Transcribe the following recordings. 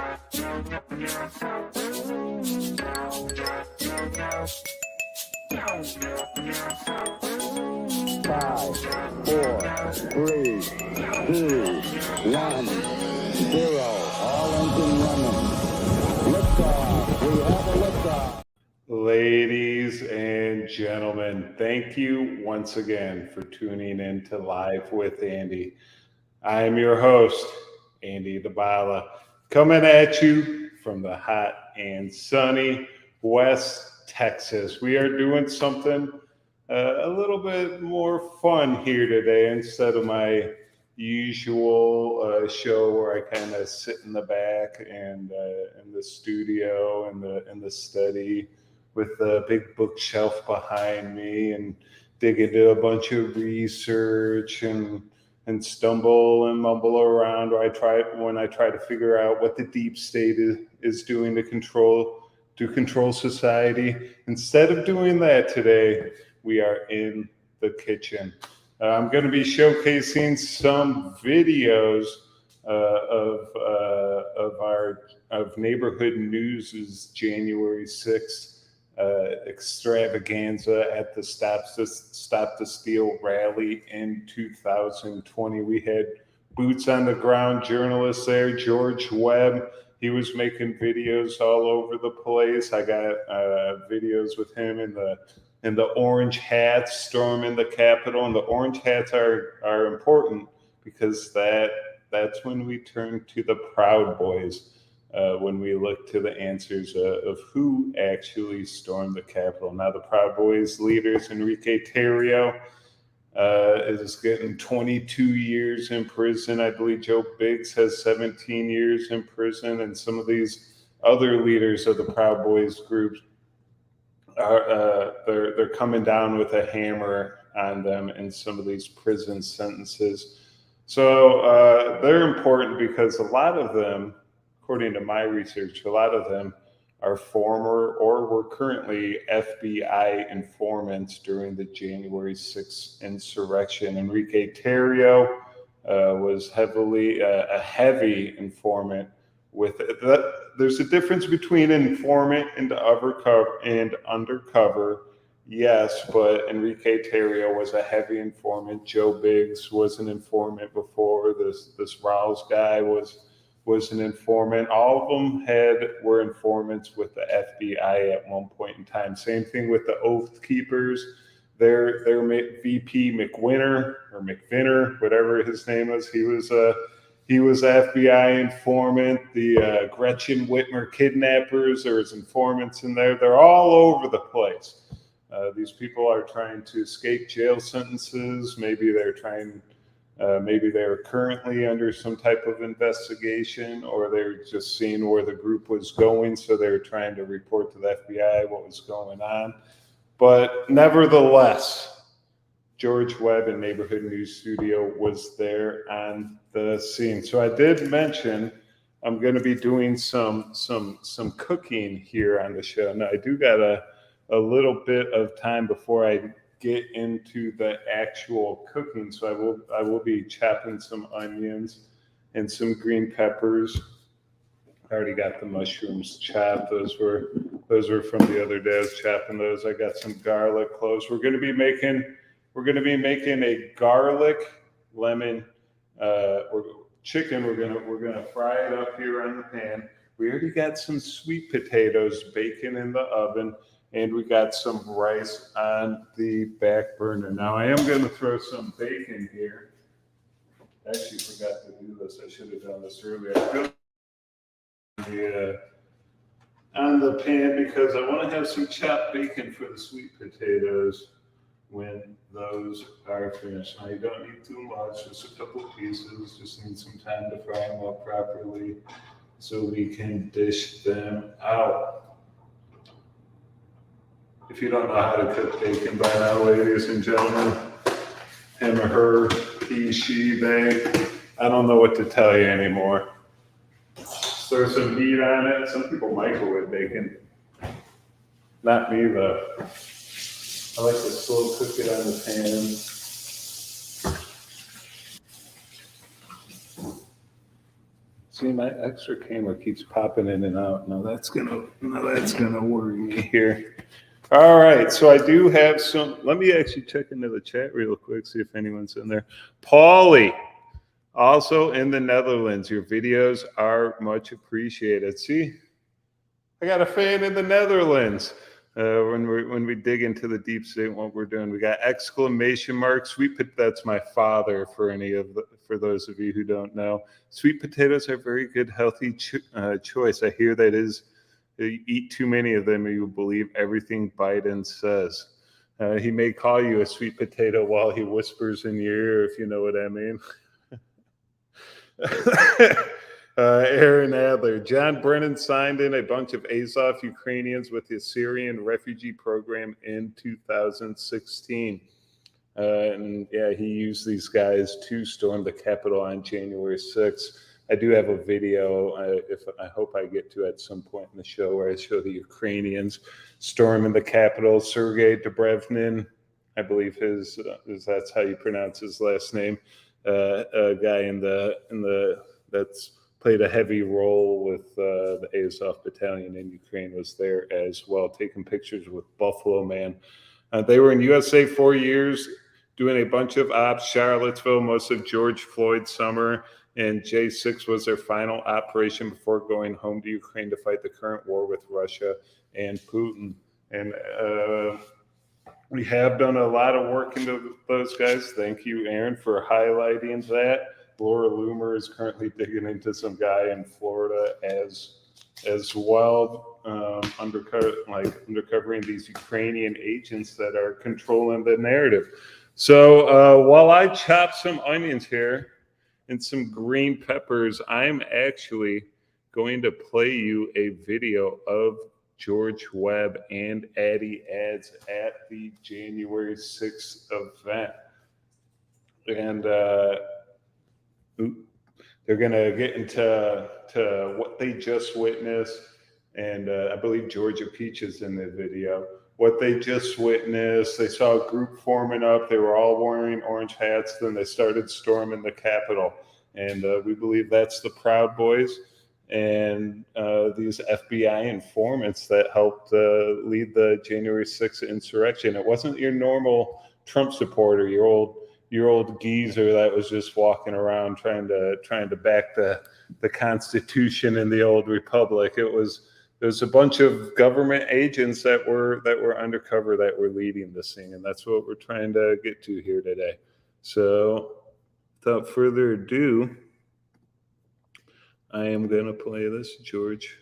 Five, four, three, two, one, zero. All engine running. Liftoff. We have a liftoff. Ladies and gentlemen, thank you once again for tuning in to Live with Andy. I am your host, Andy the Bala, coming at you from the hot and sunny West Texas. We are doing something a little bit more fun here today instead of my usual show where I kind of sit in the back and in the studio and in the study with the big bookshelf behind me and dig into a bunch of research and stumble and mumble around when I try to figure out what the deep state is doing to control society. Instead of doing that today, we are in the kitchen. I'm going to be showcasing some videos of Neighborhood News's January 6th extravaganza at the Stop the Steal rally in 2020. We had boots on the ground journalists there, George Webb. He was making videos all over the place. I got videos with him in the orange hats storming the Capitol, and the orange hats are important because that's when we turn to the Proud Boys. When we look to the answers of who actually stormed the Capitol. Now, the Proud Boys leaders, Enrique Tarrio, is getting 22 years in prison. I believe Joe Biggs has 17 years in prison, and some of these other leaders of the Proud Boys groups they're coming down with a hammer on them in some of these prison sentences. So they're important because a lot of them, according to my research, a lot of them are former or were currently FBI informants during the January 6th insurrection. Enrique Tarrio was a heavy informant. There's a difference between informant and undercover. Yes, but Enrique Tarrio was a heavy informant. Joe Biggs was an informant before. This Rouse guy was an informant. All of them were informants with the FBI at one point in time. Same thing with the Oath Keepers. Their VP McVinner, whatever his name was, he was FBI informant. The Gretchen Whitmer kidnappers, there's informants in there. They're all over the place. These people are trying to escape jail sentences. Maybe they're currently under some type of investigation, or they're just seeing where the group was going, so they're trying to report to the FBI what was going on. But nevertheless, George Webb in Neighborhood News Studio was there on the scene. So I did mention I'm going to be doing some cooking here on the show. Now I do got a little bit of time before I get into the actual cooking, so I will be chopping some onions and some green peppers. I already got the mushrooms chopped. Those were from the other day. I was chopping those. I got some garlic cloves. We're going to be making a garlic lemon chicken. We're gonna fry it up here on the pan. We already got some sweet potatoes baking in the oven, and we got some rice on the back burner. Now I am going to throw some bacon here. I actually forgot to do this. I should have done this earlier. On the pan because I want to have some chopped bacon for the sweet potatoes when those are finished. Now you don't need too much, just a couple pieces. Just need some time to fry them up properly so we can dish them out. If you don't know how to cook bacon by now, ladies and gentlemen, him or her, he, she, they, I don't know what to tell you anymore. Throw some heat on it. Some people microwave bacon. Not me, though. I like to slow cook it on the pan. See, my extra camera keeps popping in and out. Now that's gonna worry me here. All right, so I do have some. Let me actually check into the chat real quick, see if anyone's in there. Paulie, also in the Netherlands. Your videos are much appreciated. See, I got a fan in the Netherlands. When we dig into the deep state, what we're doing, we got exclamation mark. That's my father. For those of you who don't know, sweet potatoes are very good, healthy choice. I hear that is. You eat too many of them, and you believe everything Biden says. He may call you a sweet potato while he whispers in your ear, if you know what I mean. Aaron Adler. John Brennan signed in a bunch of Azov Ukrainians with the Syrian refugee program in 2016. And yeah, he used these guys to storm the Capitol on January 6th. I do have a video, I hope I get to at some point in the show, where I show the Ukrainians storming the Capitol. Sergei Dobrevnin, I believe that's how you pronounce his last name. A guy that's played a heavy role with the Azov Battalion in Ukraine was there as well, taking pictures with Buffalo Man. They were in USA 4 years, doing a bunch of ops, Charlottesville, most of George Floyd's summer, and J6 was their final operation before going home to Ukraine to fight the current war with Russia and Putin. And we have done a lot of work into those guys. Thank you, Aaron, for highlighting that. Laura Loomer is currently digging into some guy in Florida as well, uncovering these Ukrainian agents that are controlling the narrative. So while I chop some onions here and some green peppers, I'm actually going to play you a video of George Webb and Addy Ads at the January 6th event. And they're going to get into what they just witnessed. And I believe Georgia Peach is in the video. What they just witnessed, they saw a group forming up. They were all wearing orange hats. Then they started storming the Capitol. And we believe that's the Proud Boys and these FBI informants that helped lead the January 6th insurrection. It wasn't your normal Trump supporter, your old geezer that was just walking around trying to back the Constitution and the old republic. It was a bunch of government agents that were undercover that were leading this thing, and that's what we're trying to get to here today. So without further ado, I am going to play this George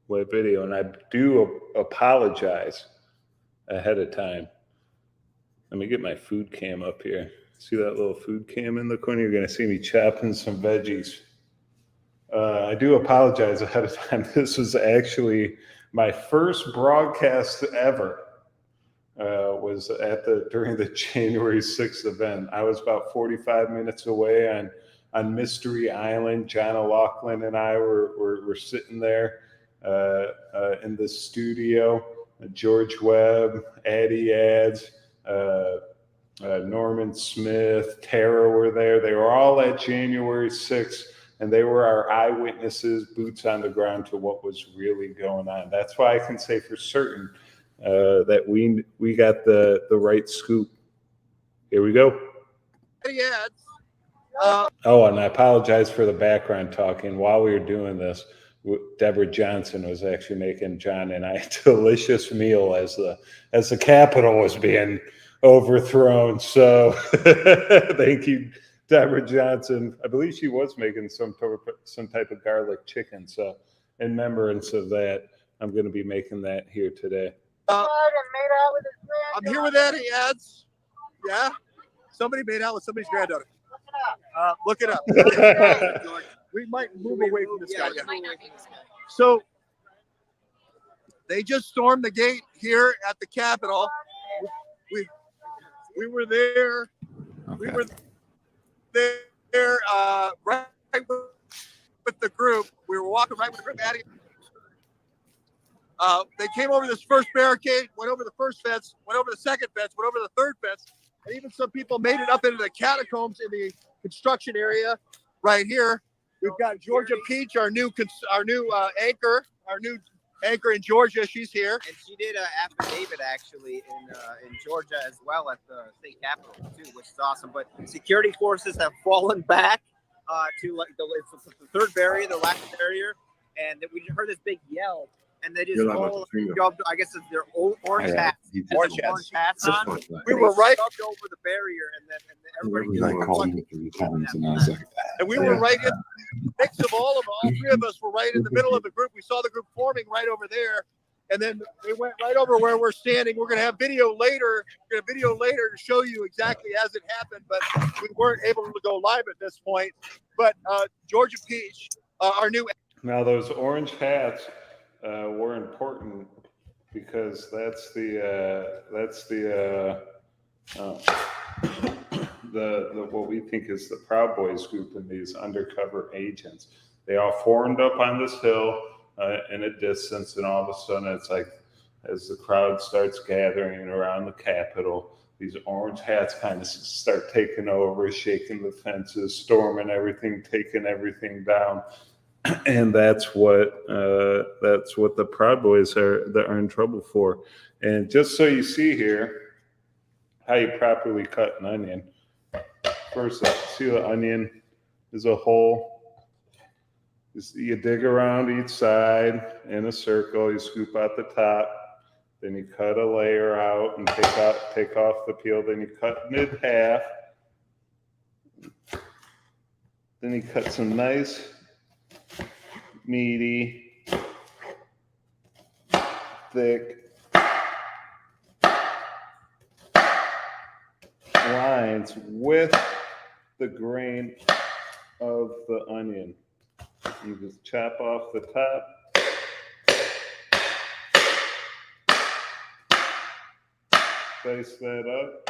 Webb video, and I do apologize ahead of time. Let me get my food cam up here. See that little food cam in the corner? You're going to see me chopping some veggies. I do apologize ahead of time. This was actually my first broadcast ever. Was during the January 6th event. I was about 45 minutes away on Mystery Island. John O'Loughlin and I were sitting there in the studio. George Webb, Addy Ads, Norman Smith, Tarrio were there. They were all at January 6th, and they were our eyewitnesses, boots on the ground to what was really going on. That's why I can say for certain that we got the right scoop. Here we go. Oh, and I apologize for the background talking. While we were doing this, Deborah Johnson was actually making John and I a delicious meal as the Capitol was being overthrown. So thank you, Deborah Johnson. I believe she was making some type of garlic chicken. So in remembrance of that, I'm going to be making that here today. I'm here with Addy Ads. Yeah, somebody made out with somebody's granddaughter. Look it up. We might move away from this guy. Yeah. So they just stormed the gate here at the Capitol. We were there. Okay. We were there right with the group. We were walking right with the group. Addy. They came over this first barricade, went over the first fence, went over the second fence, went over the third fence, and even some people made it up into the catacombs in the construction area right here. We've got Georgia Peach, our new anchor in Georgia. She's here. And she did an affidavit actually in Georgia as well at the state capitol too, which is awesome. But security forces have fallen back to like the third barrier, the last barrier, and we heard this big yell. And they just all jumped. I guess it's their orange hats. Orange hats on. We were right up over the barrier, and then everybody called me 3 times, and I was like, and we were right in the mix of all 3 of us were right in the middle of the group. We saw the group forming right over there, and then they went right over where we're standing. We're going to have video later. To show you exactly as it happened, but we weren't able to go live at this point. But Georgia Peach, our new. Now those orange hats were important because that's the what we think is the Proud Boys group and these undercover agents. They all formed up on this hill in a distance, and all of a sudden it's like as the crowd starts gathering around the Capitol, these orange hats kind of start taking over, shaking the fences, storming everything, taking everything down. And that's what the Proud Boys are in trouble for. And just so you see here how you properly cut an onion. First up, see the onion is a hole. You dig around each side in a circle. You scoop out the top. Then you cut a layer out and take off the peel. Then you cut mid half. Then you cut some nice meaty, thick lines with the grain of the onion. You just chop off the top. Slice that up.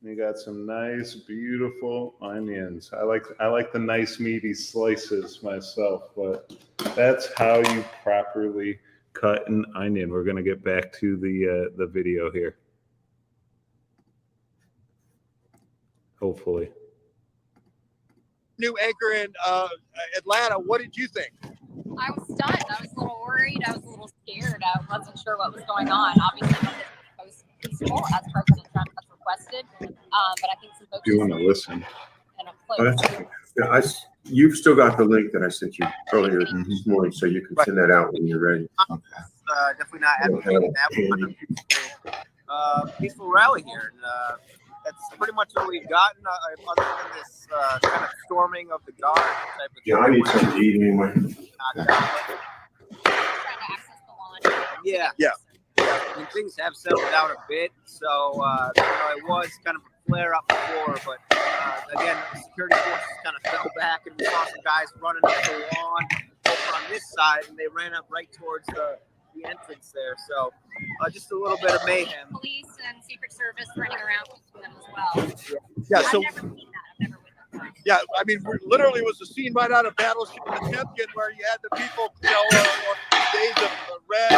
You got some nice, beautiful onions. I like the nice meaty slices myself, but that's how you properly cut an onion. We're gonna get back to the video here. Hopefully. New anchor in Atlanta. What did you think? I was stunned. I was a little worried. I was a little scared. I wasn't sure what was going on. Obviously, I was peaceful as President Trump has requested. But I think some folks. Do you want to listen? You've still got the link that I sent you earlier this morning, so you can send that out when you're ready. Definitely not advocating that. Peaceful rally here. And, that's pretty much what we've gotten, other than this kind of storming of the guard type of thing. Yeah, I need something to eat anyway. Yeah. I mean, things have settled out a bit, so it was kind of a flare up before, but again, the security forces kind of fell back, and we saw some guys running up the lawn over on this side, and they ran up right towards the entrance there. So just a little bit of mayhem. Police and Secret Service running around with them as well. Yeah, so I've never seen that. I've never with them. yeah, I mean, literally was a scene right out of Battleship Potemkin where you had the people, Days of Red.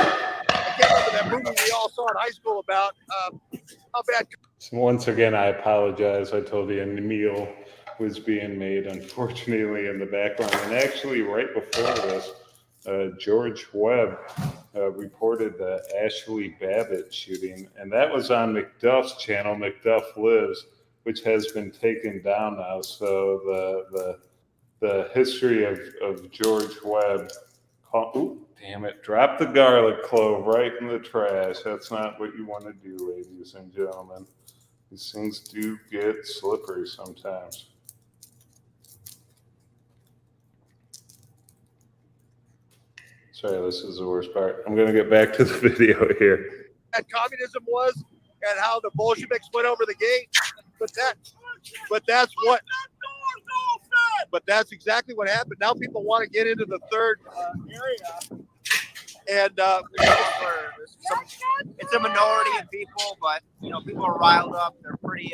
I can't remember that movie we all saw in high school about how bad. So once again, I apologize. I told you a meal was being made, unfortunately, in the background. And actually, right before this, George Webb reported the Ashley Babbitt shooting, and that was on McDuff's channel, McDuff Lives, which has been taken down now. So the history of George Webb. Ooh, damn it! Drop the garlic clove right in the trash. That's not what you want to do, ladies and gentlemen. These things do get slippery sometimes. Sorry, this is the worst part. I'm going to get back to the video here. That communism was and how the Bolsheviks went over the gate. But that's exactly what happened. Now people want to get into the third area. And it's a minority of people, but people are riled up. They're pretty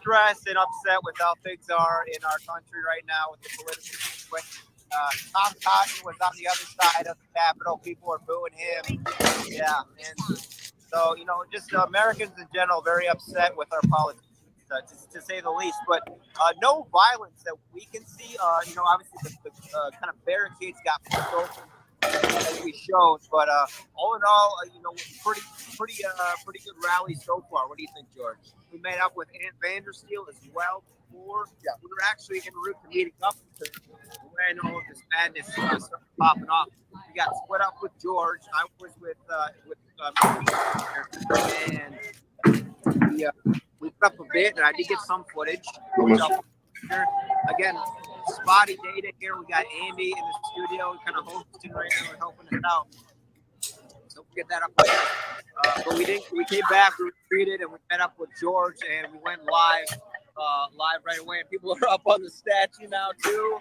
stressed and upset with how things are in our country right now with the political situation. Tom Cotton was on the other side of the Capitol. People are booing him. Yeah, and so just Americans in general very upset with our politics. to say the least. But no violence that we can see. Obviously the kind of barricades got pushed open as we showed. But all in all, pretty good rally so far. What do you think, George? We met up with Ant Vandersteel as well before. Yeah, we were actually en route to meeting up when all of this madness started popping off. We got split up with George. I was with and we put up a bit, and I did get some footage. Again, spotty data here. We got Andy in the studio, kind of hosting right now and helping us out. So we'll get that up later. But we didn't. We came back, we retreated, and we met up with George, and we went live right away. And people are up on the statue now too.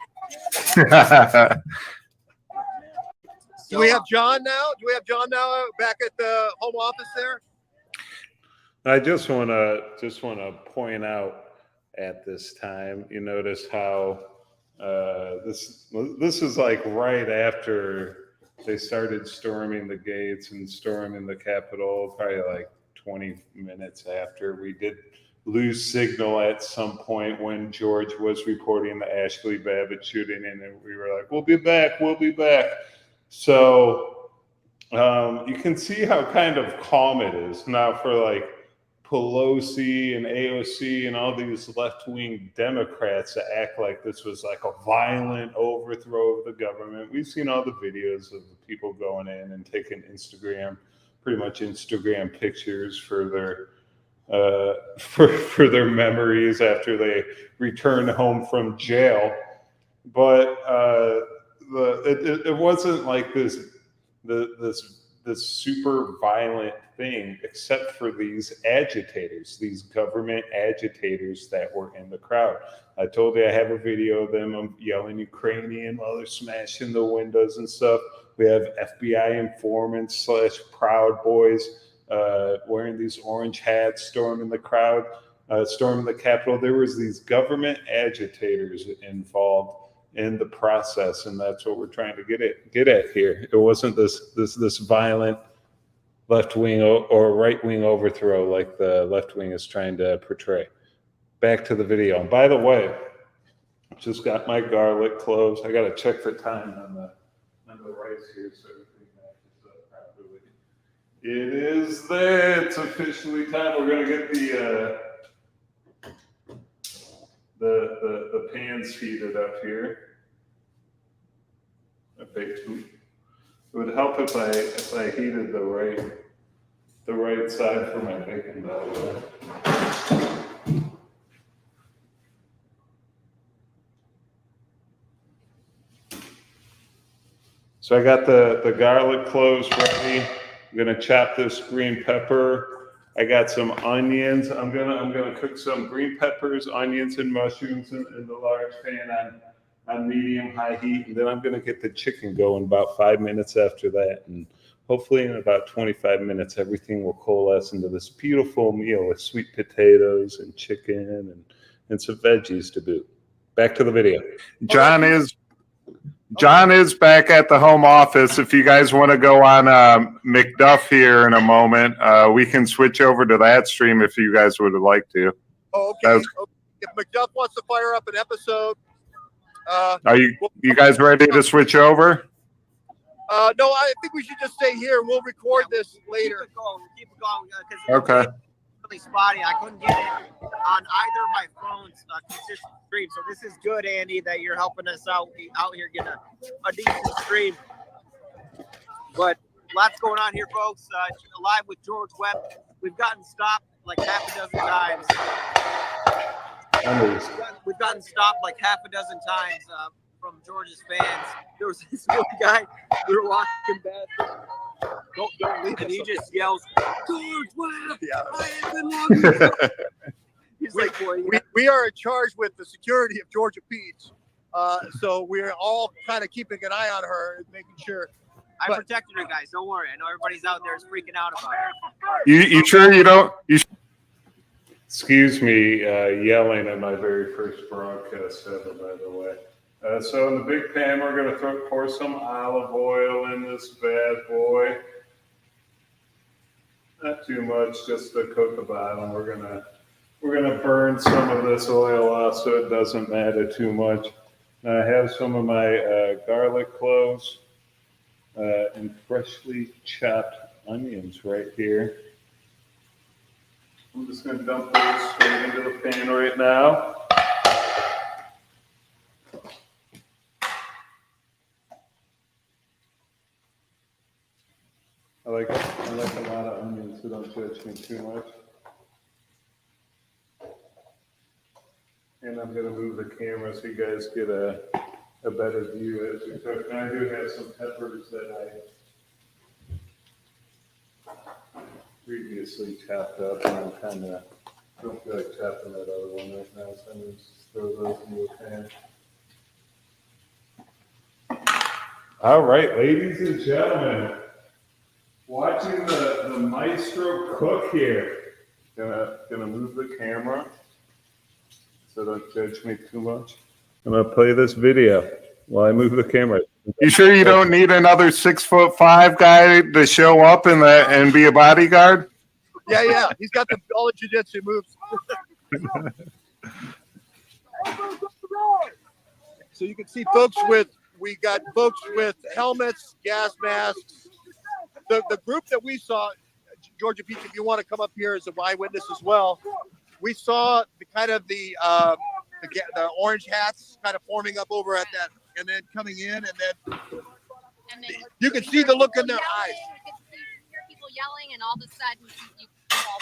Do we have John now? Do we have John now back at the home office there? I just want to point out at this time, you notice how this is like right after they started storming the gates and storming the Capitol, probably like 20 minutes after. We did lose signal at some point when George was reporting the Ashley Babbitt shooting, and then we were like, we'll be back. So you can see how kind of calm it is now for like Pelosi and AOC and all these left-wing Democrats to act like this was like a violent overthrow of the government. We've seen all the videos of the people going in and taking pretty much Instagram pictures for their for their memories after they return home from jail. But it wasn't like this super violent thing, except for these agitators, these government agitators that were in the crowd. I told you I have a video of them yelling Ukrainian while they're smashing the windows and stuff. We have FBI informants / Proud Boys wearing these orange hats, storming the crowd, storming the Capitol. There was these government agitators involved in the process, and that's what we're trying to get at here. It wasn't this violent left-wing or right-wing overthrow like the left wing is trying to portray. Back to the video. And by the way, just got my garlic cloves. I got to check the time on the rice here so everything matches up properly. It is there. It's officially time. We're gonna get the pans heated up here. It would help if I heated the right side for my bacon dough. So I got the garlic cloves ready. I'm gonna chop this green pepper. I got some onions. I'm gonna cook some green peppers, onions, and mushrooms in the large pan on medium-high heat, and then I'm gonna get the chicken going about 5 minutes after that, and hopefully in about 25 minutes everything will coalesce into this beautiful meal with sweet potatoes and chicken and some veggies to boot. Back to the video. John is back at the home office. If you guys want to go on McDuff here in a moment, we can switch over to that stream if you guys would like to. Oh, okay. If McDuff wants to fire up an episode. Are you guys ready to switch over? No, I think we should just stay here. We'll record this later. Keep it going. Okay. Really spotty. I couldn't get it on either of my phones consistent stream. So this is good, Andy, that you're helping us out here getting a decent stream. But lots going on here, folks. Live with George Webb. We've gotten stopped like half a dozen times. We've gotten stopped like half a dozen times from George's fans. There was this one guy, we were walking back. Don't leave. And he just yells, George Webb, I have been long. He's like, boy, we are in charge with the security of Georgia Peach. So we're all kind of keeping an eye on her and making sure. I protected her, guys. Don't worry. I know everybody's out there is freaking out about her. You sure you don't? Excuse me, yelling at my very first broadcast ever, by the way. So in the big pan, we're going to pour some olive oil in this bad boy. Not too much, just to coat the bottom. We're going to We're gonna burn some of this oil off so it doesn't matter too much. Now I have some of my garlic cloves and freshly chopped onions right here. I'm just gonna dump those straight into the pan right now. I like a lot of onions, so don't judge me too much. And I'm gonna move the camera so you guys get a better view as we cook. And I do have some peppers that I previously chopped up, and I'm kind of don't feel like chopping that other one right now, so I'm gonna just throw those in the pan. All right, ladies and gentlemen, watching the maestro cook here. Gonna move the camera, so don't judge me too much. I'm gonna play this video while I move the camera. You sure you don't need another 6'5" guy to show up and be a bodyguard? Yeah. He's got all the jiu-jitsu moves. So you can see we got folks with helmets, gas masks. The group that we saw, Georgia Peach, if you want to come up here as an eyewitness as well, we saw the orange hats kind of forming up over at that, and then coming in, and then you can see the look in their eyes. You can hear people yelling, and all of a sudden you fall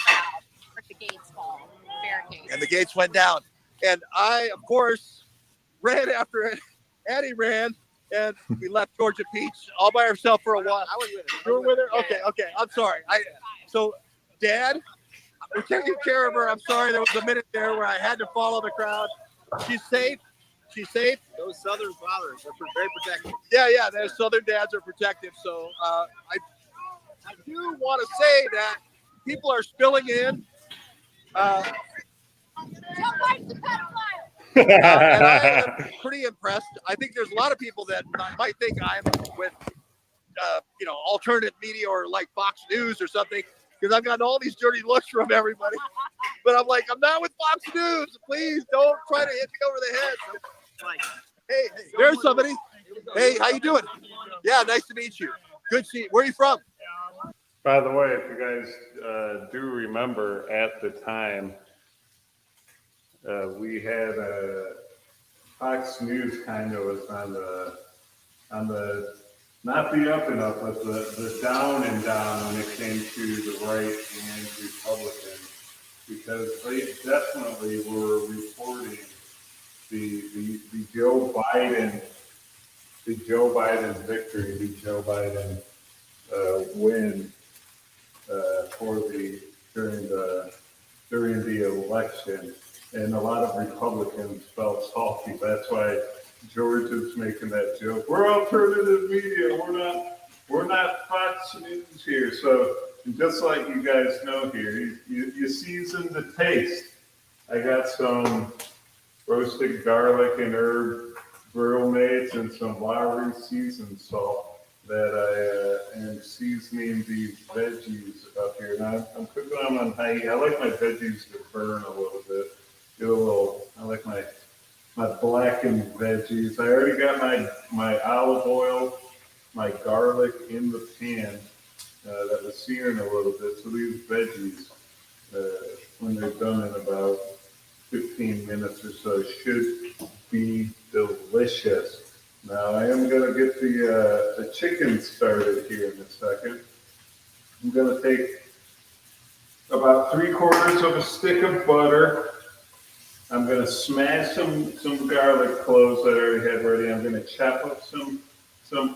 crowd, the gates fall, barricades. And the gates went down. And I, of course, ran after it. Addie ran, and we left Georgia Peach all by herself for a while. I was with her. You were with her? Okay. I'm sorry. So, Dad, we're taking care of her. I'm sorry. There was a minute there where I had to follow the crowd. She's safe. Those Southern fathers are very protective. Yeah. Those Southern dads are protective. So I do want to say that people are spilling in. And I am pretty impressed. I think there's a lot of people that might think I'm with, alternative media or like Fox News or something, because I've gotten all these dirty looks from everybody. But I'm like, I'm not with Fox News. Please don't try to hit me over the head. Hey, there's somebody. Hey, how you doing? Yeah, nice to meet you. Good to see you. Where are you from? By the way, if you guys do remember, at the time, we had Fox News kind of was on the not the up and up, but the down and down when it came to the right and Republicans, because they definitely were reporting the Joe Biden victory, the Joe Biden win during the election. And a lot of Republicans felt salty. That's why George is making that joke. We're alternative media. We're not Fox News here. So just like you guys know here, you season the taste. I got some roasted garlic and herb grill mates and some Lowry seasoned salt that I am seasoning these veggies up here. Now I'm cooking them on high heat. I like my veggies to burn a little bit. I like my blackened veggies. I already got my olive oil, my garlic in the pan that was searing a little bit. So these veggies, when they're done in about 15 minutes or so, should be delicious. Now I am going to get the chicken started here in a second. I'm going to take about 3/4 of a stick of butter. I'm going to smash some garlic cloves that I already had ready. I'm going to chop up some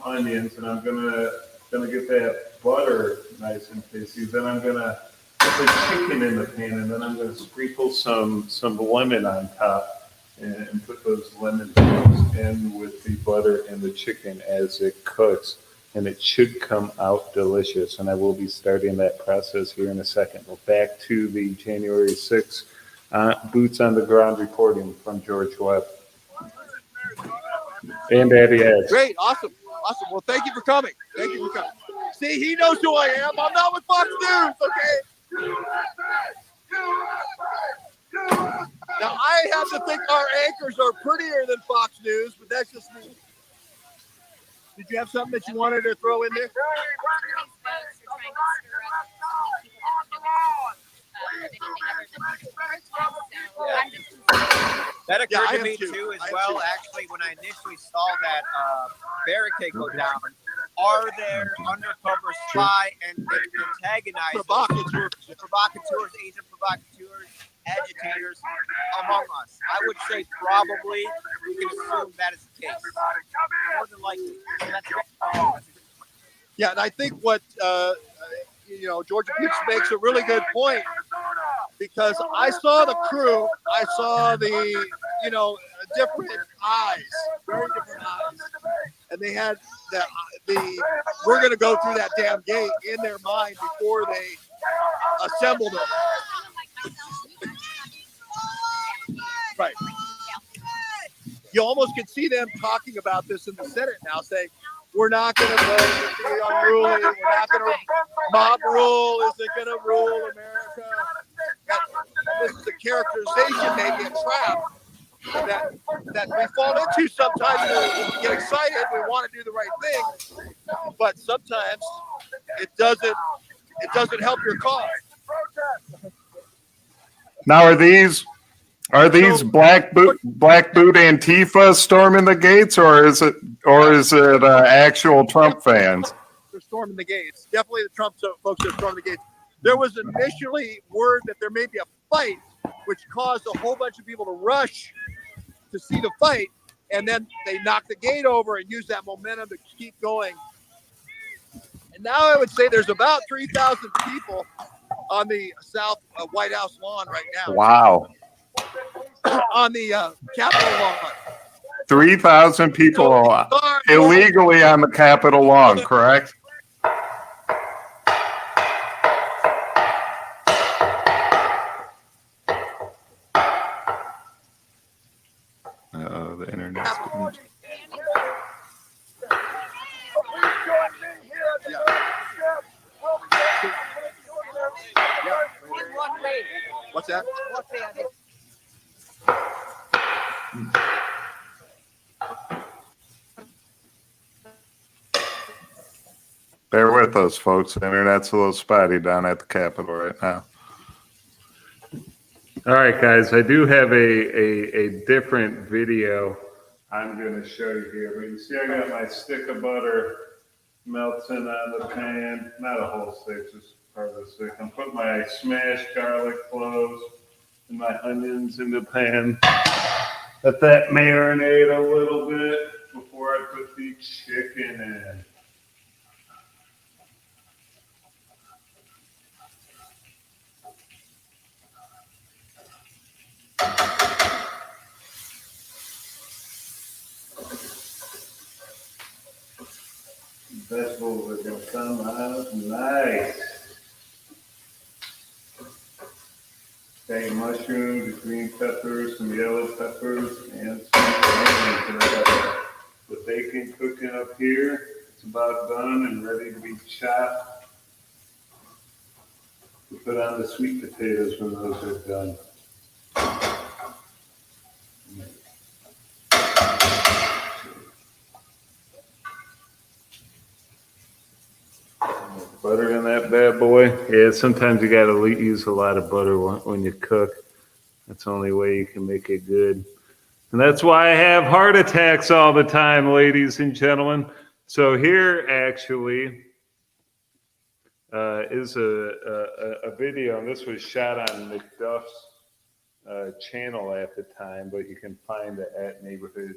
onions, and I'm going to get that butter nice and tasty. Then I'm going to put the chicken in the pan, and then I'm going to sprinkle some lemon on top and put those lemon juice in with the butter and the chicken as it cooks. And it should come out delicious. And I will be starting that process here in a second. Well, back to the January 6th. Boots on the ground reporting from George Webb and Addie Edge. Great, awesome. Well, thank you for coming. See, he knows who I am. I'm not with Fox News, okay? Now, I have to think our anchors are prettier than Fox News, but that's just me. Did you have something that you wanted to throw in there? That occurred I to am me too. too as I am well. too. Actually, when I initially saw that barricade go down, are there undercover spy and antagonizers, Provocateurs. Asian provocateurs, agitators among us? I would say probably we can assume that is the case. More than likely. So that's a good point. Yeah, and I think what George Webb makes a really good point, because I saw the crew, I saw the different eyes, very different eyes, and they had the we're going to go through that damn gate in their mind before they assembled it. Right. You almost can see them talking about this in the Senate now, saying, we're not going to vote to be unruly. We're not going to mob rule. Isn't going to rule America. And this is a characterization, maybe a trap that we fall into sometimes. We get excited. We want to do the right thing, but sometimes it doesn't help your cause. Now, are these black boot Antifa storming the gates, or is it actual Trump fans? They're storming the gates. Definitely the Trump folks are storming the gates. There was initially word that there may be a fight, which caused a whole bunch of people to rush to see the fight, and then they knocked the gate over and used that momentum to keep going. And now I would say there's about 3,000 people on the South White House lawn right now. Wow. On the Capitol lawn. 3,000 people illegally on the Capitol lawn, correct? The internet's going. What's that? Bear with us, folks. The internet's a little spotty down at the Capitol right now. All right, guys. I do have a different video I'm going to show you here. But you see I got my stick of butter melting on the pan. Not a whole stick, just part of the stick. I'm putting my smashed garlic cloves and my onions in the pan. Let that marinate a little bit before I put the chicken in. Vegetables are going to come out nice. Got mushrooms, green peppers, some yellow peppers, and some onions. The bacon cooking up here. It's about done and ready to be chopped. We put on the sweet potatoes when those are done. Butter in that bad boy. Yeah, sometimes you gotta use a lot of butter when you cook. That's the only way you can make it good. And that's why I have heart attacks all the time, ladies and gentlemen. So here actually is a video, and this was shot on McDuff's channel at the time, but you can find it at Neighborhood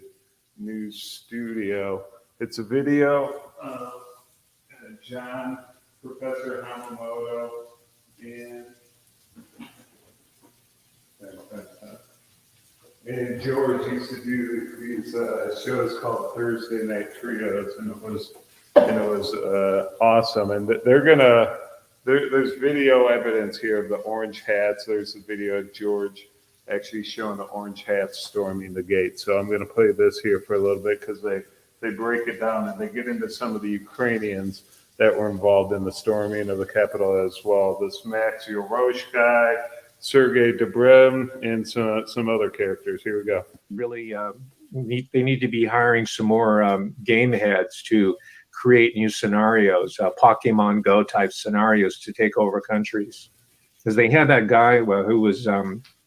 News Studio. It's a video of John, Professor Hamamoto, and George used to do these shows called Thursday Night Trios, and it was awesome. And there's video evidence here of the orange hats. There's a video of George actually showing the orange hats storming the gate. So I'm going to play this here for a little bit because they break it down and they get into some of the Ukrainians that were involved in the storming of the Capitol as well. This Max Yorosh guy, Sergei Dobrev, and some other characters. Here we go. Really, they need to be hiring some more game heads to create new scenarios, Pokemon Go type scenarios to take over countries. Because they had that guy who was,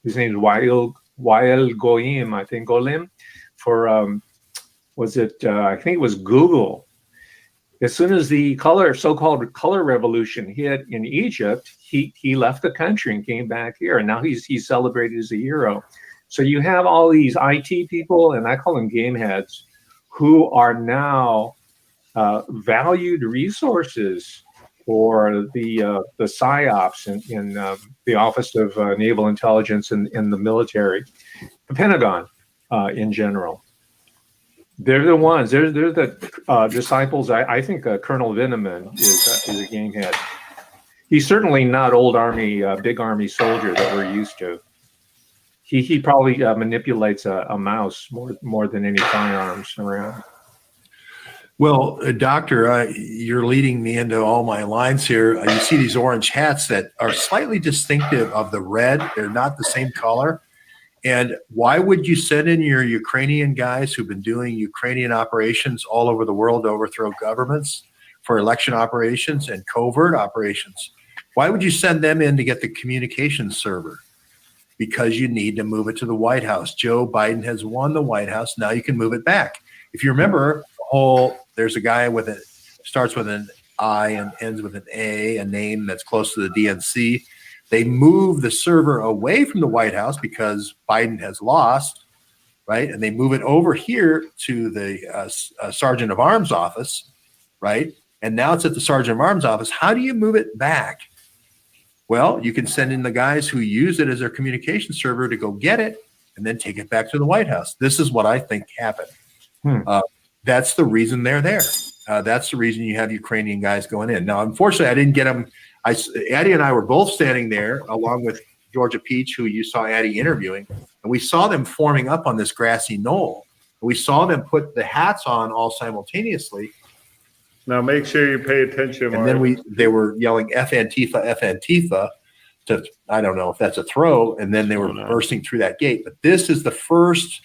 his name is Wael Goim, I think, Golim, for, I think it was Google. As soon as the so-called color revolution hit in Egypt, he left the country and came back here, and now he's celebrated as a hero. So you have all these IT people, and I call them game heads, who are now valued resources for the PSYOPs in the Office of Naval Intelligence and in the military, the Pentagon in general. They're the ones. They're the disciples. I think Colonel Veneman is a game head. He's certainly not old army, big army soldier that we're used to. He probably manipulates a mouse more than any firearms around. Well, Doctor, you're leading me into all my lines here. You see these orange hats that are slightly distinctive of the red. They're not the same color. And why would you send in your Ukrainian guys who've been doing Ukrainian operations all over the world to overthrow governments for election operations and covert operations? Why would you send them in to get the communications server? Because you need to move it to the White House. Joe Biden has won the White House. Now you can move it back. If you remember, there's a guy starts with an I and ends with an A, a name that's close to the DNC. They move the server away from the White House because Biden has lost, right? And they move it over here to the Sergeant of Arms office, right? And now it's at the Sergeant of Arms office. How do you move it back? Well, you can send in the guys who use it as their communication server to go get it and then take it back to the White House. This is what I think happened. That's the reason they're there. That's the reason you have Ukrainian guys going in. Now, unfortunately, I didn't get them. Addie and I were both standing there along with Georgia Peach, who you saw Addie interviewing, and we saw them forming up on this grassy knoll. We saw them put the hats on all simultaneously. Now make sure you pay attention. And then they were yelling F Antifa, F Antifa to, I don't know if that's a throw, and then they were bursting through that gate. But this is the first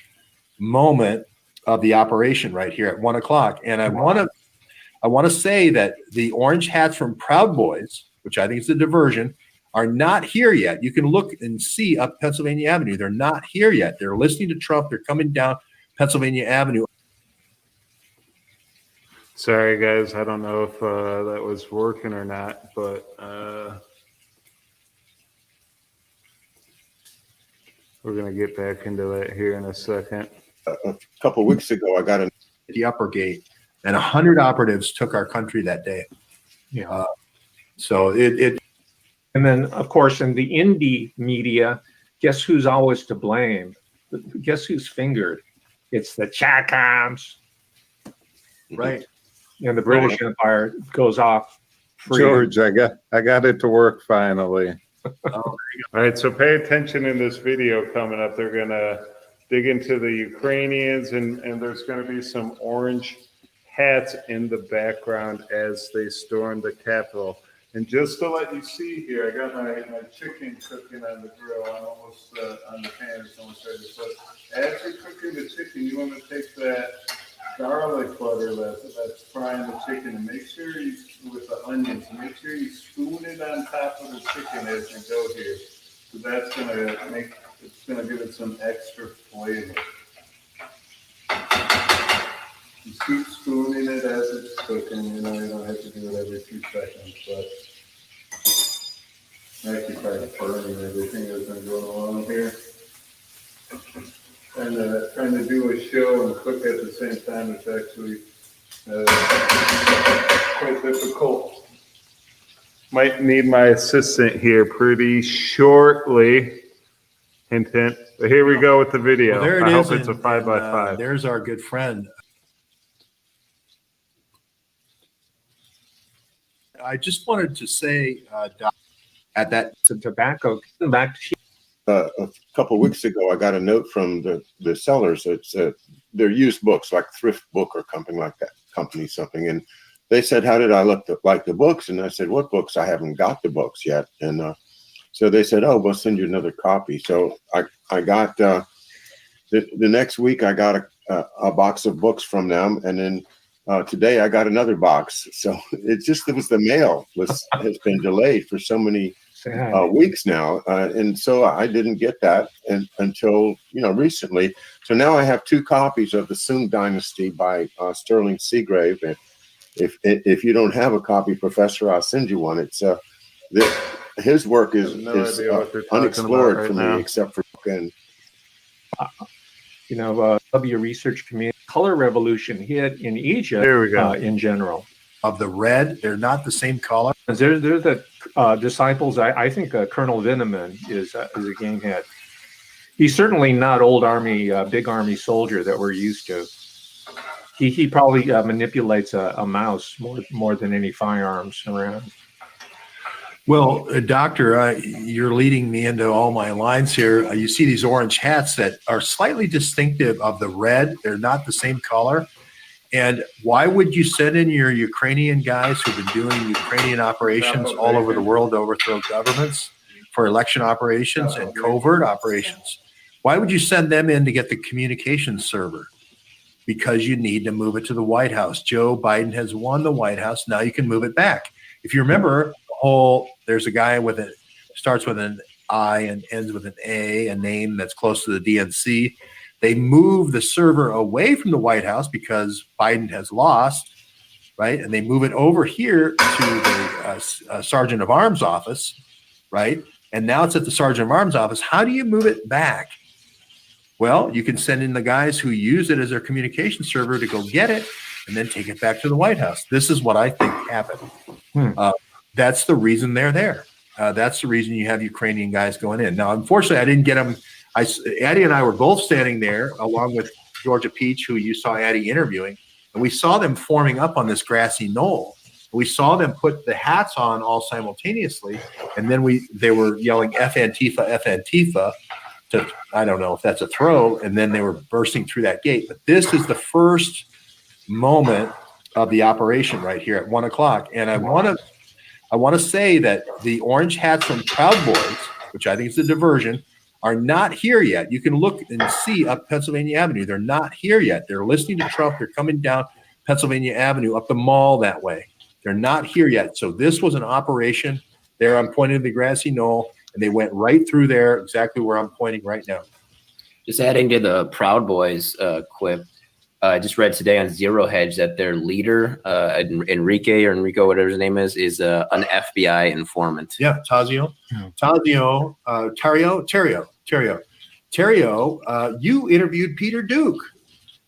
moment of the operation right here at 1 o'clock. And I want to say that the orange hats from Proud Boys, which I think is a diversion, are not here yet. You can look and see up Pennsylvania Avenue. They're not here yet. They're listening to Trump. They're coming down Pennsylvania Avenue. Sorry, guys. I don't know if that was working or not, but we're going to get back into that here in a second. A couple of weeks ago, I got the upper gate, and 100 operatives took our country that day. Yeah. So it. And then, of course, in the indie media, guess who's always to blame? Guess who's fingered? It's the Chacoms. Right. And the British Empire goes off free. George, I got it to work finally. All right, so pay attention in this video coming up. They're going to dig into the Ukrainians, and there's going to be some orange hats in the background as they storm the Capitol. And just to let you see here, I got my chicken cooking on the grill. I'm almost on the pan. It's almost ready. So as you're cooking the chicken, you want to take that garlic butter that's frying the chicken, and make sure with the onions, make sure you spoon it on top of the chicken as you go here. So that's gonna give it some extra flavor. Just keep spooning it as it's cooking. You don't have to do it every 2 seconds, but I actually tried burning everything as I'm going along here. Trying to do a show and cook at the same time is actually quite difficult. Might need my assistant here pretty shortly. Hint, hint. But here we go with the video. Well, there it I is, hope it's a 5x5. There's our good friend. I just wanted to say, Doc, at that tobacco back to a couple of weeks ago, I got a note from the sellers. It's they're used books, like Thrift Book or something like that, something. And they said, how did I like the books? And I said, what books? I haven't got the books yet. And So they said, "Oh, we'll send you another copy." So I got the next week I got a box of books from them, and then today I got another box. So it was the mail has been delayed for so many weeks now, and so I didn't get that until recently. So now I have 2 copies of the Sung Dynasty by Sterling Seagrave. And if you don't have a copy, Professor, I'll send you one. It's his work is unexplored for me, except for and W research community. Color revolution hit in Egypt. There we go. In general. Of the red, they're not the same color. They're the disciples. I think Colonel Veneman is a game head. He's certainly not old army, big army soldier that we're used to. He probably manipulates a mouse more than any firearms around. Well, Doctor, you're leading me into all my lines here. You see these orange hats that are slightly distinctive of the red. They're not the same color. And why would you send in your Ukrainian guys who've been doing Ukrainian operations all over the world to overthrow governments for election operations and covert operations? Why would you send them in to get the communications server? Because you need to move it to the White House. Joe Biden has won the White House. Now you can move it back. If you remember, there's a guy starts with an I and ends with an A, a name that's close to the DNC. They move the server away from the White House because Biden has lost, right? And they move it over here to the Sergeant of Arms office, right? And now it's at the Sergeant of Arms office. How do you move it back? Well, you can send in the guys who use it as their communication server to go get it and then take it back to the White House. This is what I think happened. That's the reason they're there. That's the reason you have Ukrainian guys going in. Now, unfortunately, I didn't get them. Addie and I were both standing there along with Georgia Peach, who you saw Addie interviewing, and we saw them forming up on this grassy knoll. We saw them put the hats on all simultaneously, and then they were yelling F Antifa, F Antifa, to, I don't know if that's a throw, and then they were bursting through that gate. But this is the first moment of the operation right here at 1 o'clock. And I want to say that the orange hats from Proud Boys, which I think is a diversion, are not here yet. You can look and see up Pennsylvania Avenue. They're not here yet. They're listening to Trump. They're coming down Pennsylvania Avenue up the mall that way. They're not here yet. So this was an operation. There I'm pointing to the grassy knoll, and they went right through there, exactly where I'm pointing right now. Just adding to the Proud Boys quip, I just read today on Zero Hedge that their leader, Enrico, whatever his name is an FBI informant. Yeah, Tarrio, you interviewed Peter Duke.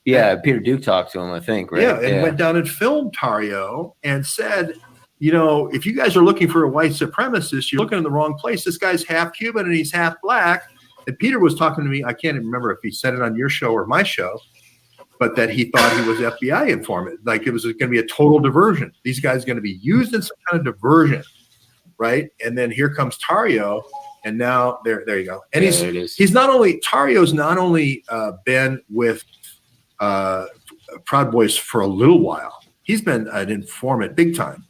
Yeah, Peter Duke talked to him, I think, right? Yeah, and went down and filmed Tarrio and said, if you guys are looking for a white supremacist, you're looking in the wrong place. This guy's half Cuban and he's half black. And Peter was talking to me. I can't even remember if he said it on your show or my show, but that he thought he was FBI informant. Like it was going to be a total diversion. These guys are going to be used in some kind of diversion, right? And then here comes Tarrio, and now there you go. And he's not only Tarrio's not only been with Proud Boys for a little while. He's been an informant big time,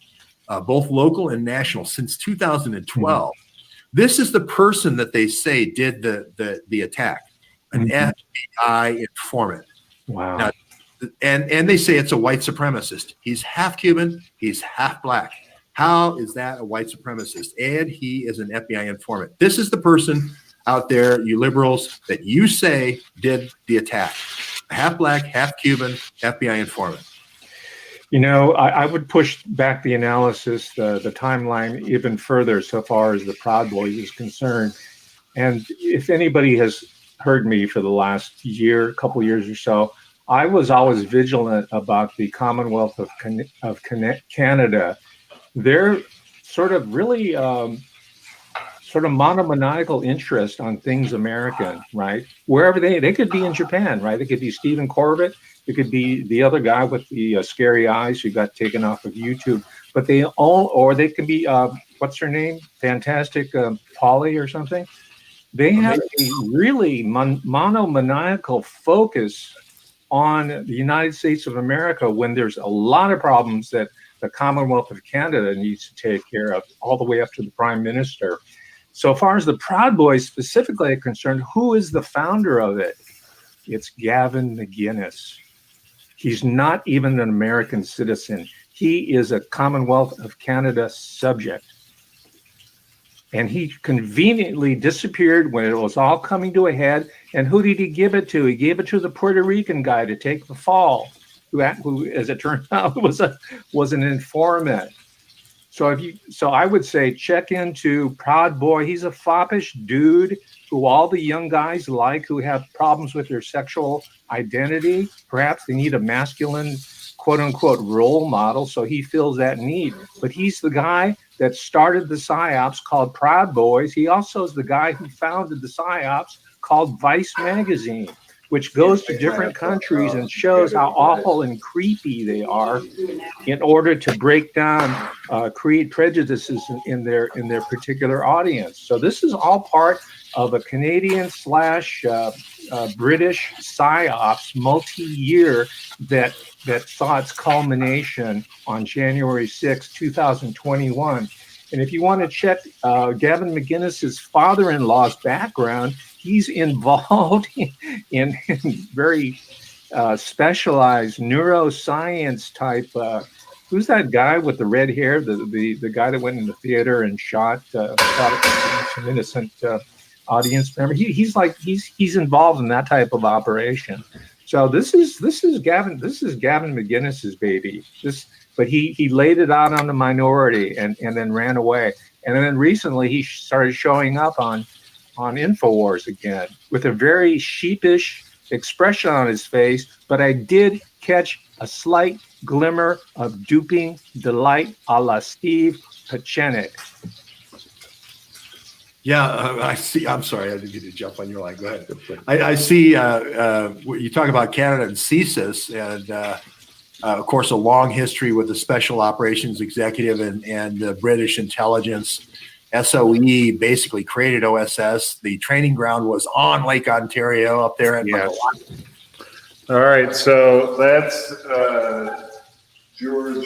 both local and national since 2012. Mm-hmm. This is the person that they say did the attack, an FBI informant. Wow. Now, and they say it's a white supremacist. He's half Cuban. He's half black. How is that a white supremacist? And he is an FBI informant. This is the person out there, you liberals, that you say did the attack. Half black, half Cuban, FBI informant. I would push back the analysis, the timeline even further so far as the Proud Boys is concerned. And if anybody has heard me for the last couple years or so, I was always vigilant about the Commonwealth of Canada. They're sort of really monomaniacal interest on things American, right? Wherever they could be in Japan, right? They could be Stephen Corbett. It could be the other guy with the scary eyes who got taken off of YouTube. But they could be, what's her name? Fantastic Polly or something. They have a really monomaniacal focus on the United States of America when there's a lot of problems that the Commonwealth of Canada needs to take care of, all the way up to the Prime Minister. So far as the Proud Boys specifically are concerned, who is the founder of it? It's Gavin McInnes. He's not even an American citizen. He is a Commonwealth of Canada subject. And he conveniently disappeared when it was all coming to a head. And who did he give it to? He gave it to the Puerto Rican guy to take the fall, who as it turned out, was an informant. So I would say check into Proud Boy. He's a foppish dude who all the young guys like, who have problems with their sexual identity. Perhaps they need a masculine, quote unquote, role model. So he fills that need. But he's the guy that started the PSYOPs called Proud Boys. He also is the guy who founded the PSYOPs called Vice Magazine, which goes to different countries and shows how awful and creepy they are in order to break down, create prejudices in their particular audience. So this is all part of a Canadian / British PSYOPs multi-year that saw its culmination on January 6, 2021. And if you want to check Gavin McInnes's father-in-law's background, he's involved in very specialized neuroscience type. Who's that guy with the red hair? The guy that went in the theater and shot some innocent audience member. He's involved in that type of operation. So this is Gavin McInnes's baby. But he laid it out on the minority and then ran away. And then recently he started showing up on InfoWars again with a very sheepish expression on his face. But I did catch a slight glimmer of duping delight a la Steve Pachenik. Yeah, I see. I'm sorry, I didn't get to jump on your line. Go ahead. I see you talk about Canada and CSIS, and of course, a long history with the Special Operations Executive and the British intelligence. SOE basically created OSS. The training ground was on Lake Ontario up there. Yes. All right, so that's George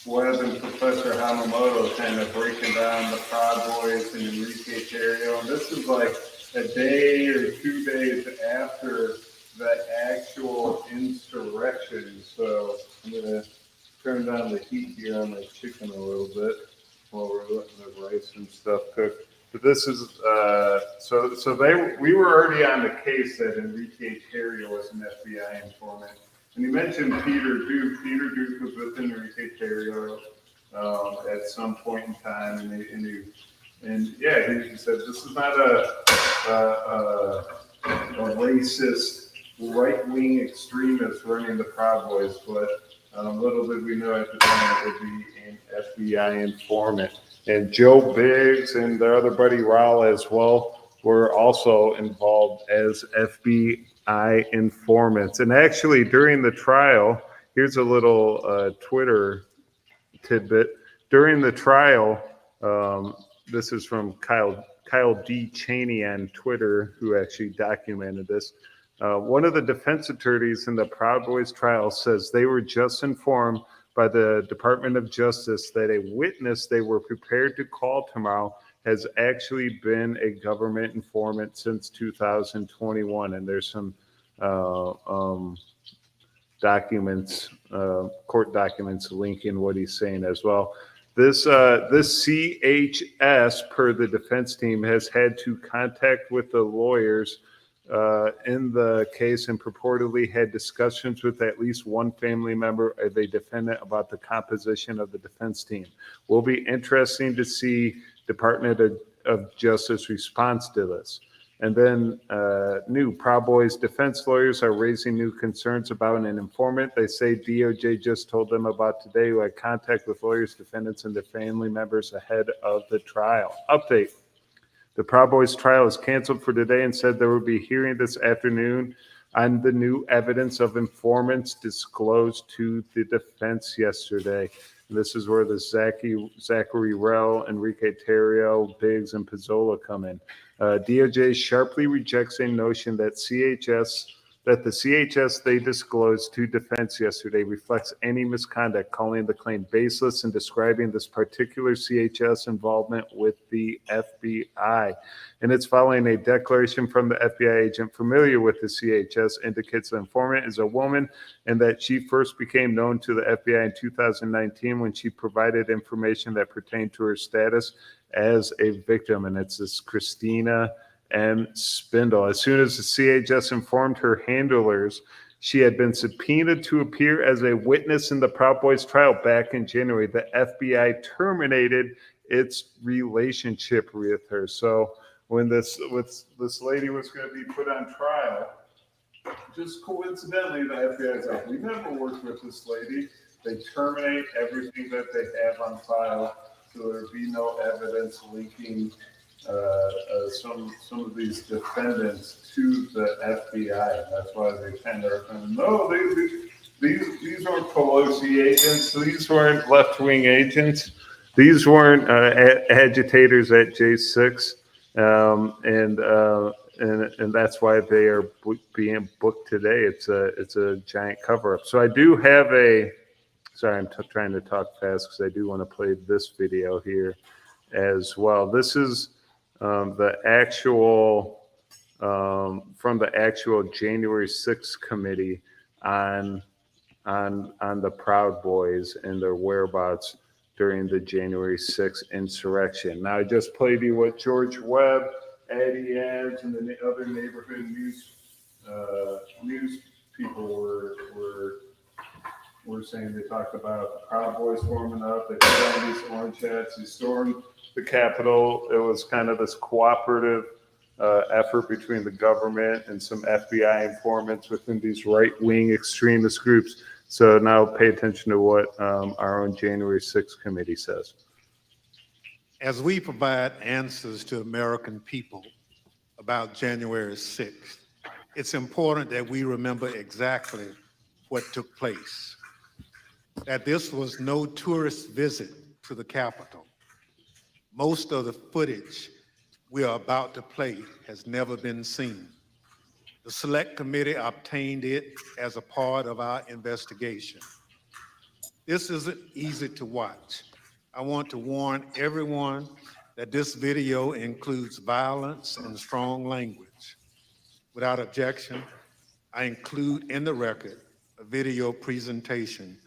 Webb and Professor Hamamoto kind of breaking down the Proud Boys and Enrique Tarrio. And this is like a day or 2 days after the actual insurrection. So I'm going to turn down the heat here on my chicken a little bit while we're letting the rice and stuff cook. But this is, we were already on the case that Enrique Tarrio was an FBI informant. And you mentioned Peter Duke. Peter Duke was with Enrique Tarrio at some point in time, and he said this is not a racist right-wing extremist running the Proud Boys, but little did we know at the time it would be an FBI informant. And Joe Biggs and their other buddy Raul as well were also involved as FBI informants. And actually, during the trial, here's a little Twitter tidbit. During the trial, this is from Kyle D. Cheney on Twitter, who actually documented this. One of the defense attorneys in the Proud Boys trial says they were just informed by the Department of Justice that a witness they were prepared to call tomorrow has actually been a government informant since 2021. And there's some documents, court documents linking what he's saying as well. This CHS, per the defense team, has had to contact with the lawyers in the case and purportedly had discussions with at least one family member of a defendant about the composition of the defense team. Will be interesting to see Department of Justice response to this. And then new Proud Boys defense lawyers are raising new concerns about an informant they say DOJ just told them about today, who had contact with lawyers, defendants, and their family members ahead of the trial. Update. The Proud Boys trial is canceled for today and said there will be a hearing this afternoon on the new evidence of informants disclosed to the defense yesterday. And this is where the Zachary Rell, Enrique Tarrio, Biggs, and Pizzola come in. DOJ sharply rejects a notion that CHS, that the CHS they disclosed to defense yesterday reflects any misconduct, calling the claim baseless and describing this particular CHS involvement with the FBI. And it's following a declaration from the FBI agent familiar with the CHS indicates the informant is a woman and that she first became known to the FBI in 2019 when she provided information that pertained to her status as a victim. And it's this Christina M. Spindle. As soon as the CHS informed her handlers she had been subpoenaed to appear as a witness in the Proud Boys trial back in January, the FBI terminated its relationship with her. So when this lady was going to be put on trial, just coincidentally, the FBI is like, we never worked with this lady. They terminate everything that they have on file, so there'd be no evidence linking some of these defendants to the FBI. That's why they kind of are no, these aren't Pelosi agents. These weren't left-wing agents. These weren't agitators at J6, and that's why they are being booked today. It's a giant cover-up. So I do have a. Sorry, I'm trying to talk fast because I do want to play this video here as well. This is the actual from the actual January 6th committee on the Proud Boys and their whereabouts during the January 6th insurrection. Now I just played you what George Webb, Addie Ads, and the other neighborhood news people were saying. They talked about the Proud Boys forming up. They put on these orange hats. They stormed the Capitol. It was kind of this cooperative effort between the government and some FBI informants within these right-wing extremist groups. So now pay attention to what our own January 6th committee says. As we provide answers to American people about January 6th, it's important that we remember exactly what took place. That this was no tourist visit to the Capitol. Most of the footage we are about to play has never been seen. The Select Committee obtained it as a part of our investigation. This isn't easy to watch. I want to warn everyone that this video includes violence and strong language. Without objection, I include in the record a video presentation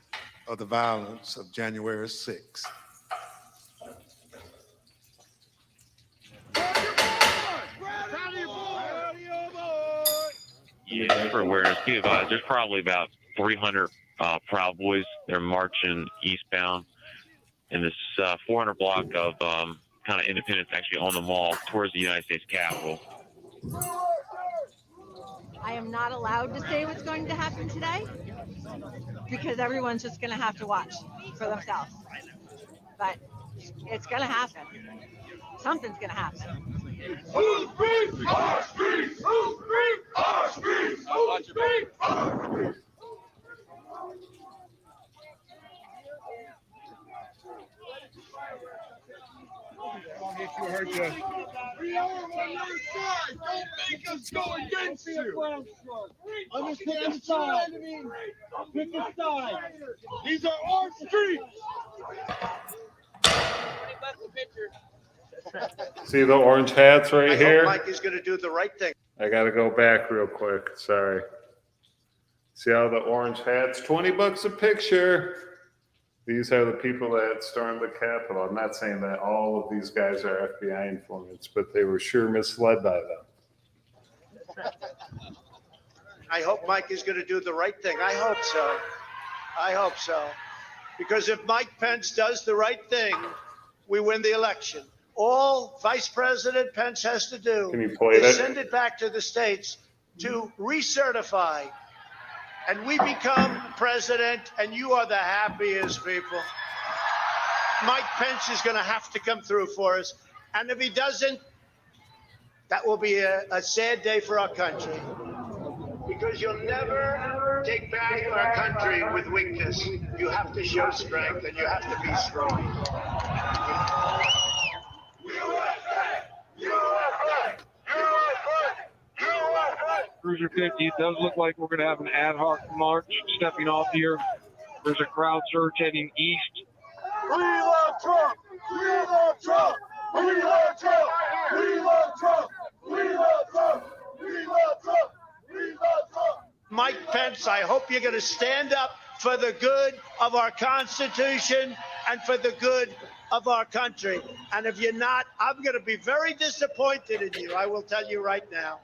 of the violence of January 6th. Yeah, for awareness, be advised, there's probably about 300 Proud Boys. They're marching eastbound in this 400 block of kind of Independence, actually on the mall towards the United States Capitol. I am not allowed to say what's going to happen today because everyone's just going to have to watch for themselves. But it's going to happen. Something's going to happen. Who's free? Our streets! Who's free? Our streets! Who's free? Our streets! We are on your side. Don't make us go against you. Understand the side. Pick a side. These are our streets. See the orange hats right here? Mike is going to do the right thing. I got to go back real quick. Sorry. See how the orange hats? $20 a picture. These are the people that stormed the Capitol. I'm not saying that all of these guys are FBI informants, but they were sure misled by them. I hope Mike is going to do the right thing. I hope so. I hope so. Because if Mike Pence does the right thing, we win the election. All Vice President Pence has to do is send it back to the states to recertify. And we become president, and you are the happiest people. Mike Pence is going to have to come through for us. And if he doesn't, that will be a sad day for our country. Because you'll never take back our country with weakness. You have to show strength, and you have to be strong. USA! USA! USA! USA! Cruiser 50, it does look like we're going to have an ad hoc march stepping off here. There's a crowd surge heading east. We love Trump! We love Trump! We love Trump! We love Trump! We love Trump! We love Trump! We love Trump! Mike Pence, I hope you're going to stand up for the good of our Constitution and for the good of our country. And if you're not, I'm going to be very disappointed in you. I will tell you right now.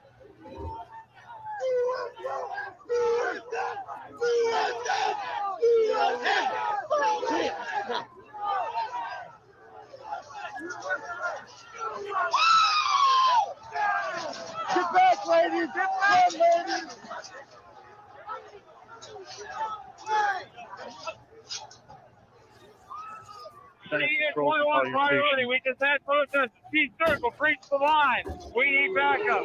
Get back, ladies! Get back, ladies! #21 priority. We just had protesters. T circle, breach the line. We need backup.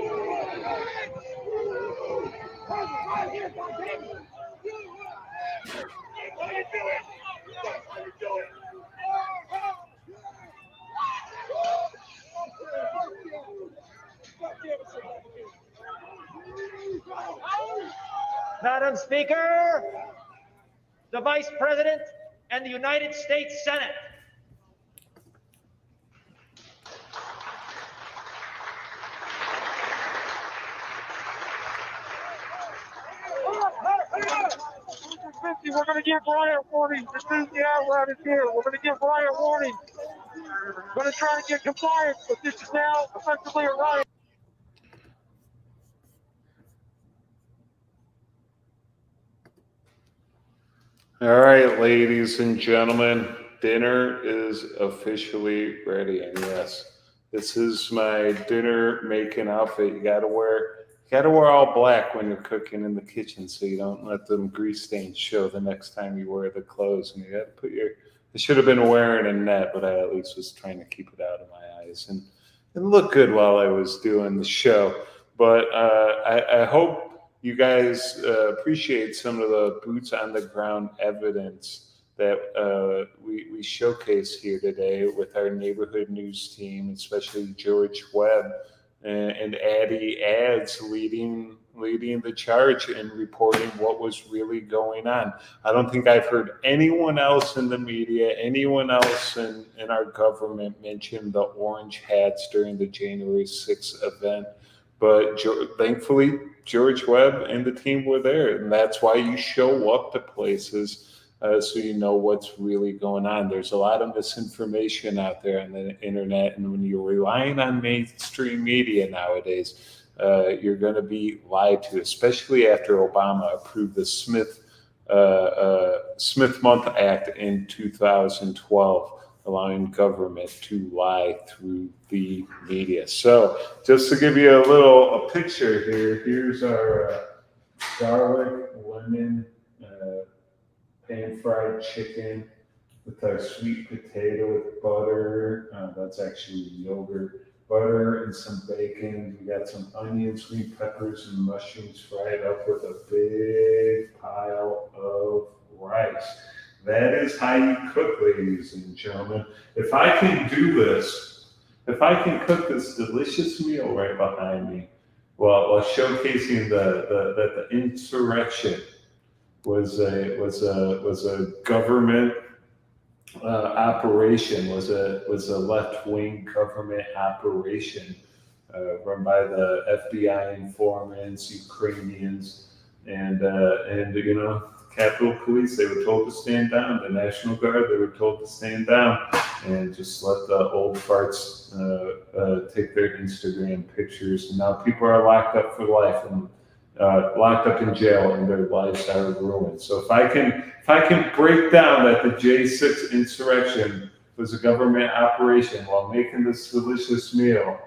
Madam Speaker, the Vice President, and the United States Senate. We're going to give riot warnings as soon as the apparatus is here. We're going to give riot warnings. We're going to try to get compliance, but this is now effectively a riot. All right, ladies and gentlemen, dinner is officially ready. And yes, this is my dinner making outfit. You gotta wear all black when you're cooking in the kitchen so you don't let them grease stains show the next time you wear the clothes. And you gotta put I should have been wearing a net, but I at least was trying to keep it out of my eyes and look good while I was doing the show. But I hope you guys appreciate some of the boots on the ground evidence that we showcase here today with our neighborhood news team, especially George Webb and Addy Ads leading the charge and reporting what was really going on. I don't think I've heard anyone else in the media, anyone else in our government mention the orange hats during the January 6th event. But thankfully, George Webb and the team were there. And that's why you show up to places so you know what's really going on. There's a lot of misinformation out there on the internet. And when you're relying on mainstream media nowadays, you're going to be lied to, especially after Obama approved the Smith Month Act in 2012. Allowing government to lie through the media. So just to give you a picture here, here's our garlic, lemon, pan-fried chicken with our sweet potato with butter. That's actually yogurt, butter, and some bacon. We got some onions, green peppers, and mushrooms fried up with a big pile of rice. That is how you cook, ladies and gentlemen. If I can do this, if I can cook this delicious meal right behind me, while showcasing that the insurrection was a government operation, was a left-wing government operation run by the FBI informants, Ukrainians, and Capitol Police. They were told to stand down. The National Guard, they were told to stand down and just let the old farts take their Instagram pictures. And now people are locked up for life and locked up in jail, and their lives are ruined. So if I can break down that the J6 insurrection was a government operation while making this delicious meal,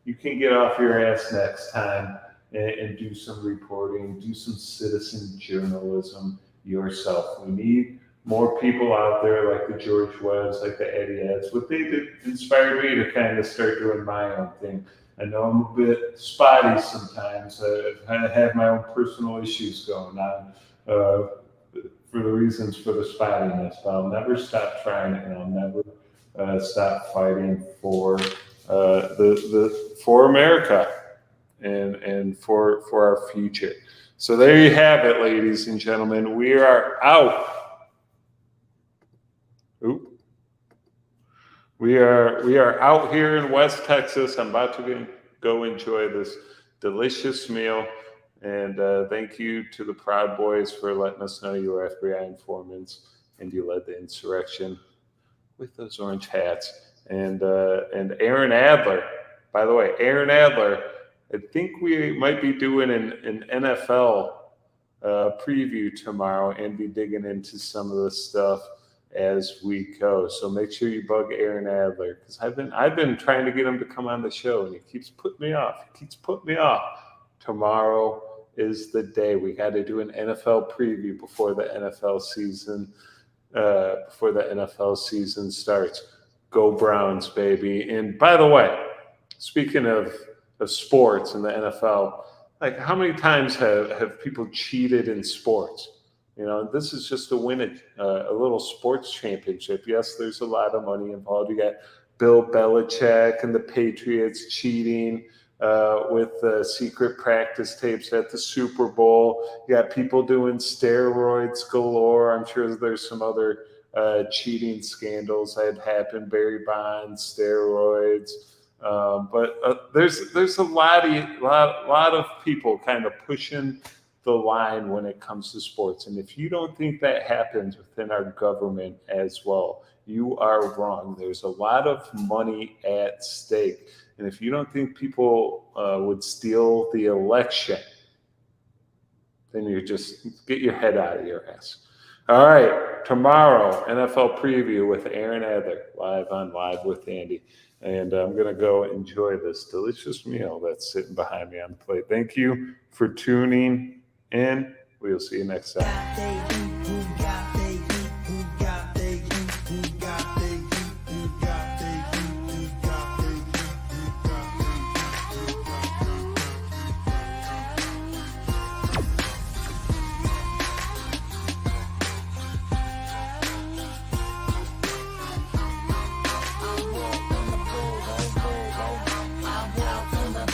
you can get off your ass next time and do some reporting, do some citizen journalism yourself. We need more people out there like the George Webbs, like the Eddie Eds. What they did inspired me to kind of start doing my own thing. I know I'm a bit spotty sometimes. I have my own personal issues going on for the reasons for the spottiness, but I'll never stop trying and I'll never stop fighting for for America. and for our future. So there you have it, ladies and gentlemen. We are out. Oop. We are out here in West Texas. I'm about to go enjoy this delicious meal. And thank you to the Proud Boys for letting us know you were FBI informants and you led the insurrection with those orange hats. And Aaron Adler, by the way, Aaron Adler, I think we might be doing an NFL preview tomorrow and be digging into some of the stuff as we go. So make sure you bug Aaron Adler, because I've been trying to get him to come on the show and he keeps putting me off. Tomorrow is the day. We got to do an NFL preview before the NFL season starts. Go Browns, baby. And by the way, speaking of sports and the NFL, like how many times have people cheated in sports? You know, this is just to win a little sports championship. Yes, there's a lot of money involved. You got Bill Belichick and the Patriots cheating with secret practice tapes at the Super Bowl. You got people doing steroids galore. I'm sure there's some other cheating scandals that happened. Barry Bonds, steroids. But there's a lot of people kind of pushing the line when it comes to sports. And if you don't think that happens within our government as well, you are wrong. There's a lot of money at stake. And if you don't think people would steal the election, then you just get your head out of your ass. All right, tomorrow, NFL preview with Aaron Adler, live on Live with Andy. And I'm going to go enjoy this delicious meal that's sitting behind me on the plate. Thank you for tuning in. We'll see you next time.